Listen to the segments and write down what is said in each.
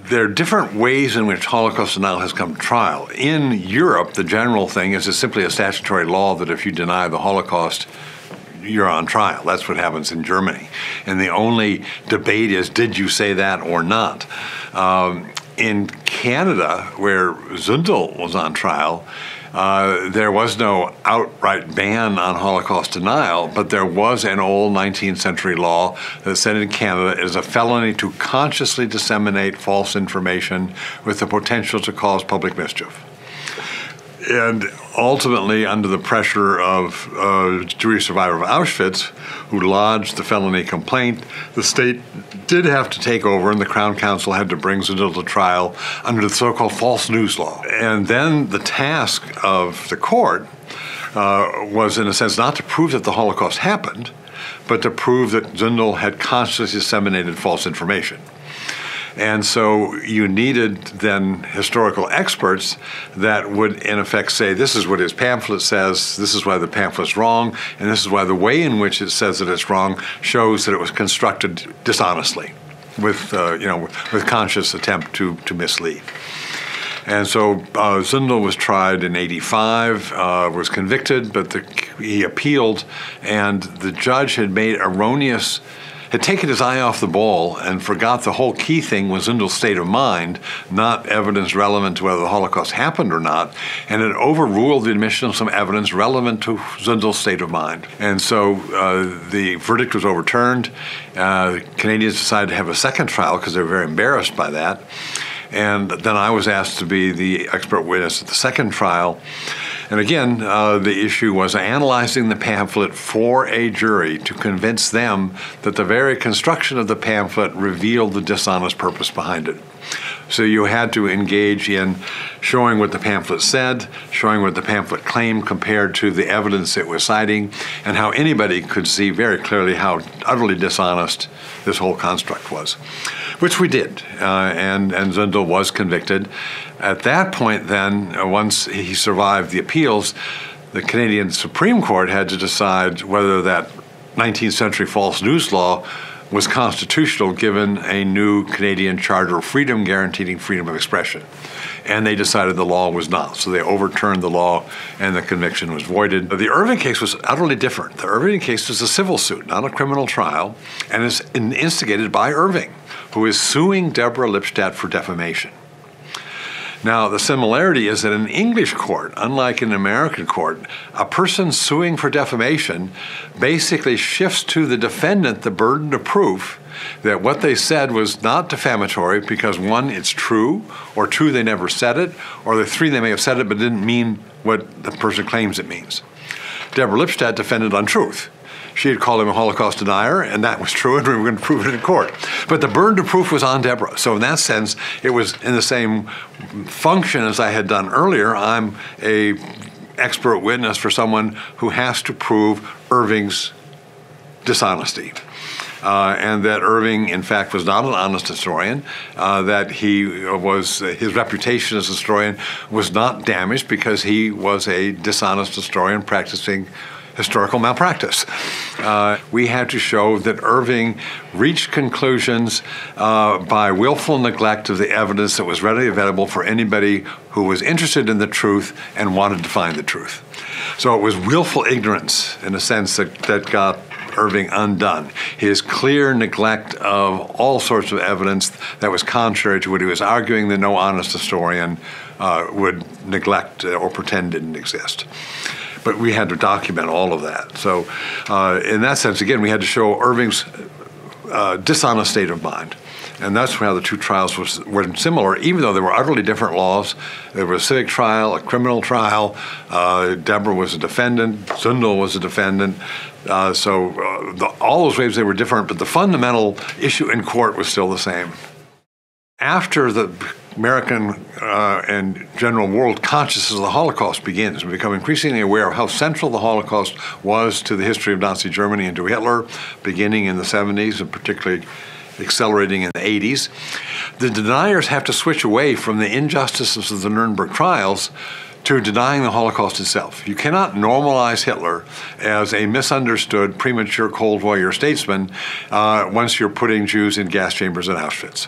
There are different ways in which Holocaust denial has come to trial. In Europe, the general thing is it's simply a statutory law that if you deny the Holocaust, you're on trial. That's what happens in Germany. And the only debate is, did you say that or not? In Canada, where Zundel was on trial, there was no outright ban on Holocaust denial, but there was an old 19th century law that said in Canada it is a felony to consciously disseminate false information with the potential to cause public mischief. And ultimately, under the pressure of a Jewish survivor of Auschwitz, who lodged the felony complaint, the state did have to take over, and the Crown Council had to bring Zundel to trial under the so-called false news law. And then the task of the court was, in a sense, not to prove that the Holocaust happened, but to prove that Zundel had consciously disseminated false information. And so you needed then historical experts that would, in effect, say, this is what his pamphlet says, this is why the pamphlet's wrong, and this is why the way in which it says that it's wrong shows that it was constructed dishonestly, with conscious attempt to mislead. And so Zundel was tried in '85, was convicted, but he appealed, and the judge had taken his eye off the ball and forgot the whole key thing was Zundel's state of mind, not evidence relevant to whether the Holocaust happened or not, and it overruled the admission of some evidence relevant to Zundel's state of mind. And so the verdict was overturned. Canadians decided to have a second trial because they were very embarrassed by that. And then I was asked to be the expert witness at the second trial. And again, the issue was analyzing the pamphlet for a jury to convince them that the very construction of the pamphlet revealed the dishonest purpose behind it. So you had to engage in showing what the pamphlet said, showing what the pamphlet claimed compared to the evidence it was citing, and how anybody could see very clearly how utterly dishonest this whole construct was, which we did, and Zundel was convicted. At that point then, once he survived the appeals, the Canadian Supreme Court had to decide whether that 19th century false news law was constitutional given a new Canadian Charter of Freedom guaranteeing freedom of expression. And they decided the law was not. So they overturned the law and the conviction was voided. The Irving case was utterly different. The Irving case was a civil suit, not a criminal trial, and is instigated by Irving, who is suing Deborah Lipstadt for defamation. Now, the similarity is that in an English court, unlike in an American court, a person suing for defamation basically shifts to the defendant the burden of proof that what they said was not defamatory because, one, it's true, or two, they never said it, or the three, they may have said it but didn't mean what the person claims it means. Deborah Lipstadt defended untruth. She had called him a Holocaust denier, and that was true, and we were going to prove it in court. But the burden of proof was on Deborah. So in that sense, it was in the same function as I had done earlier. I'm a expert witness for someone who has to prove Irving's dishonesty. And that Irving, in fact, was not an honest historian, that his reputation as a historian was not damaged because he was a dishonest historian practicing historical malpractice. We had to show that Irving reached conclusions by willful neglect of the evidence that was readily available for anybody who was interested in the truth and wanted to find the truth. So it was willful ignorance, in a sense, that got Irving undone. His clear neglect of all sorts of evidence that was contrary to what he was arguing that no honest historian would neglect or pretend didn't exist. But we had to document all of that. So in that sense, again, we had to show Irving's dishonest state of mind. And that's how the two trials were similar, even though they were utterly different laws. There was a civic trial, a criminal trial. Deborah was a defendant. Zundel was a defendant. All those ways they were different, but the fundamental issue in court was still the same. After the American and general world consciousness of the Holocaust begins, we become increasingly aware of how central the Holocaust was to the history of Nazi Germany and to Hitler, beginning in the 70s and particularly accelerating in the 80s. The deniers have to switch away from the injustices of the Nuremberg trials to denying the Holocaust itself. You cannot normalize Hitler as a misunderstood, premature Cold War statesman once you're putting Jews in gas chambers in Auschwitz.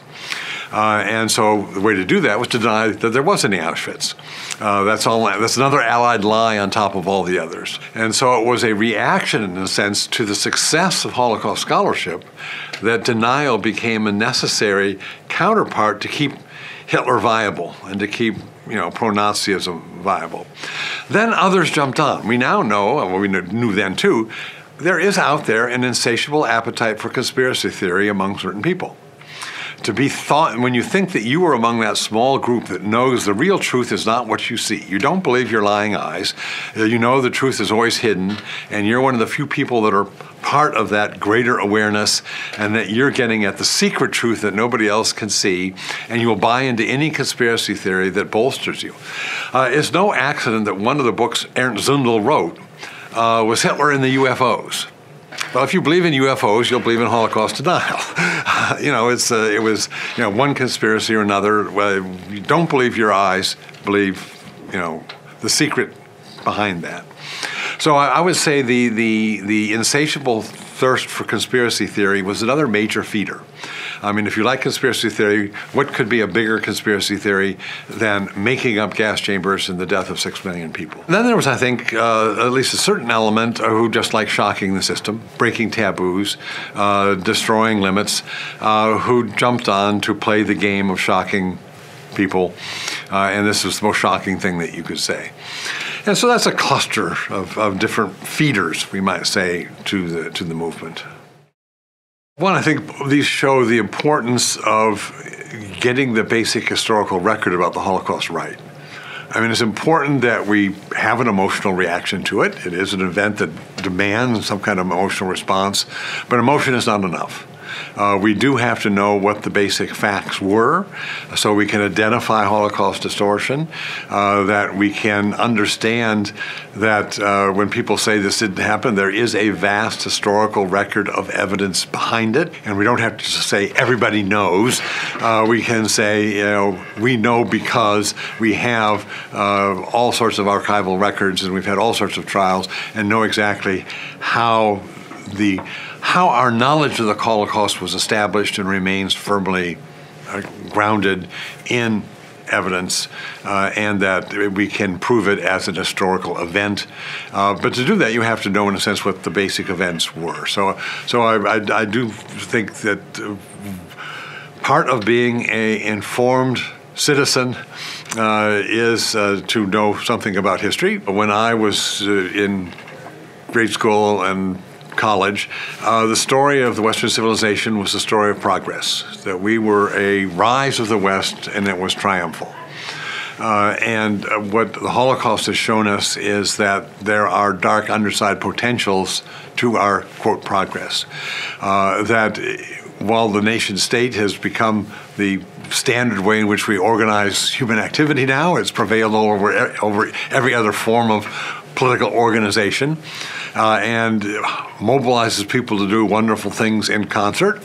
And so the way to do that was to deny that there was any Auschwitz. That's another Allied lie on top of all the others. And so it was a reaction, in a sense, to the success of Holocaust scholarship that denial became a necessary counterpart to keep Hitler viable and to keep pro-Nazism viable. Then others jumped on. We now know, and we knew then too, there is out there an insatiable appetite for conspiracy theory among certain people. To be thought, when you think that you are among that small group that knows the real truth is not what you see, you don't believe your lying eyes, you know the truth is always hidden, and you're one of the few people that are part of that greater awareness, and that you're getting at the secret truth that nobody else can see, and you will buy into any conspiracy theory that bolsters you. It's no accident that one of the books Ernst Zundel wrote was Hitler and the UFOs. Well, if you believe in UFOs, you'll believe in Holocaust denial. It was one conspiracy or another. Well, you don't believe your eyes, believe the secret behind that. So I would say the insatiable thirst for conspiracy theory was another major feeder. I mean, if you like conspiracy theory, what could be a bigger conspiracy theory than making up gas chambers and the death of 6 million people? And then there was, I think, at least a certain element who just liked shocking the system, breaking taboos, destroying limits, who jumped on to play the game of shocking people, and this was the most shocking thing that you could say. And so that's a cluster of different feeders, we might say, to the movement. One, I think these show the importance of getting the basic historical record about the Holocaust right. I mean, it's important that we have an emotional reaction to it. It is an event that demands some kind of emotional response, but emotion is not enough. We do have to know what the basic facts were so we can identify Holocaust distortion, that we can understand that when people say this didn't happen, there is a vast historical record of evidence behind it, and we don't have to just say everybody knows. We can say, we know because we have all sorts of archival records and we've had all sorts of trials and know exactly how our knowledge of the Holocaust was established and remains firmly grounded in evidence, and that we can prove it as an historical event. But to do that, you have to know, in a sense, what the basic events were. So I do think that part of being an informed citizen is to know something about history. When I was in grade school and college, the story of the Western civilization was the story of progress, that we were a rise of the West and it was triumphal. And what the Holocaust has shown us is that there are dark underside potentials to our, quote, progress. That while the nation state has become the standard way in which we organize human activity now, it's prevailed over every other form of political organization, and mobilizes people to do wonderful things in concert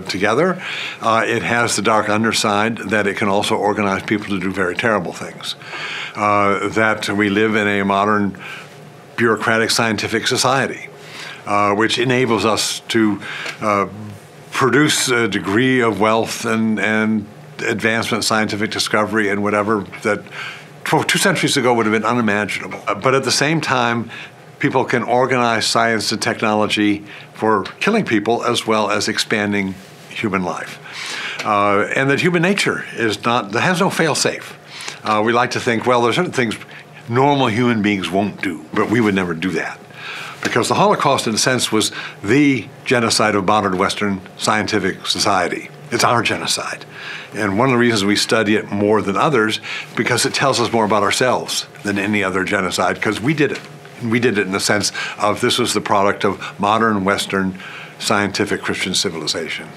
together. It has the dark underside that it can also organize people to do very terrible things. That we live in a modern bureaucratic scientific society, which enables us to produce a degree of wealth and advancement, scientific discovery, and whatever that 2 centuries ago would have been unimaginable. But at the same time, people can organize science and technology for killing people as well as expanding human life. And that human nature has no fail-safe. We like to think, well, there's certain things normal human beings won't do, but we would never do that. Because the Holocaust, in a sense, was the genocide of modern Western scientific society. It's our genocide. And one of the reasons we study it more than others, because it tells us more about ourselves than any other genocide, because we did it. And we did it in the sense of this was the product of modern Western scientific Christian civilization.